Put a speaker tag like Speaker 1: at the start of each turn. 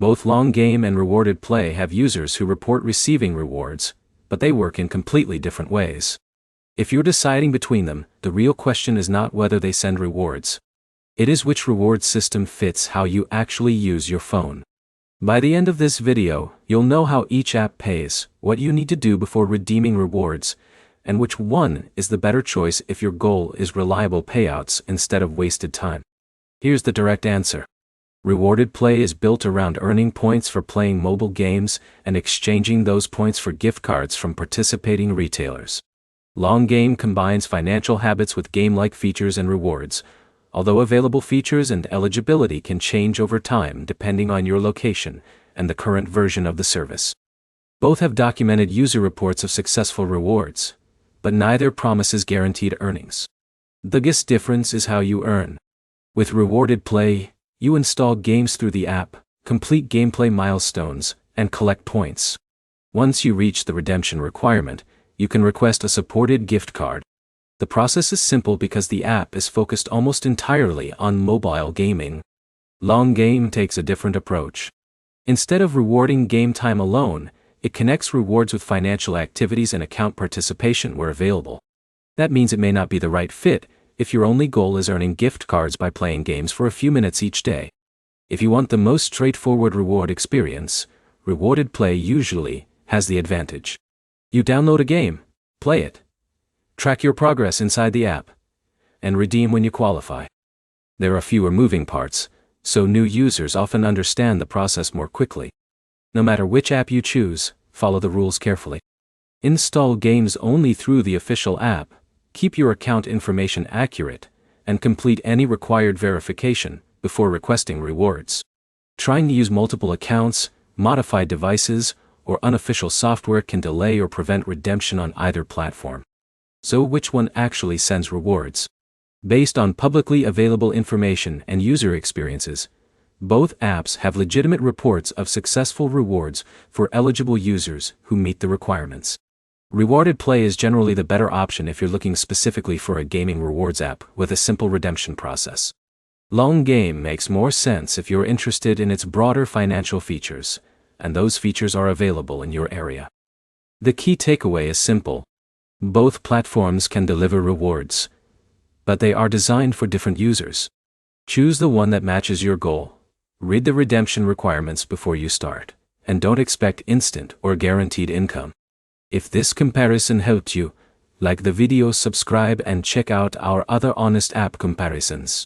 Speaker 1: Both Long Game and Rewarded Play have users who report receiving rewards, but they work in completely different ways. If you're deciding between them, the real question is not whether they send rewards. It is which reward system fits how you actually use your phone. By the end of this video, you'll know how each app pays, what you need to do before redeeming rewards, and which one is the better choice if your goal is reliable payouts instead of wasted time. Here's the direct answer. Rewarded Play is built around earning points for playing mobile games and exchanging those points for gift cards from participating retailers. Long Game combines financial habits with game-like features and rewards, although available features and eligibility can change over time depending on your location and the current version of the service. Both have documented user reports of successful rewards, but neither promises guaranteed earnings. The biggest difference is how you earn. With Rewarded Play, you install games through the app, complete gameplay milestones, and collect points. Once you reach the redemption requirement, you can request a supported gift card. The process is simple because the app is focused almost entirely on mobile gaming. Long Game takes a different approach. Instead of rewarding game time alone, it connects rewards with financial activities and account participation where available. That means it may not be the right fit if your only goal is earning gift cards by playing games for a few minutes each day. If you want the most straightforward reward experience, Rewarded Play usually has the advantage. You download a game, play it, track your progress inside the app, and redeem when you qualify. There are fewer moving parts, so new users often understand the process more quickly. No matter which app you choose, follow the rules carefully. Install games only through the official app, keep your account information accurate, and complete any required verification before requesting rewards. Trying to use multiple accounts, modified devices, or unofficial software can delay or prevent redemption on either platform. So which one actually sends rewards? Based on publicly available information and user experiences, both apps have legitimate reports of successful rewards for eligible users who meet the requirements. Rewarded Play is generally the better option if you're looking specifically for a gaming rewards app with a simple redemption process. Long Game makes more sense if you're interested in its broader financial features, and those features are available in your area. The key takeaway is simple. Both platforms can deliver rewards, but they are designed for different users. Choose the one that matches your goal. Read the redemption requirements before you start, and don't expect instant or guaranteed income. If this comparison helped you, like the video, subscribe, and check out our other honest app comparisons.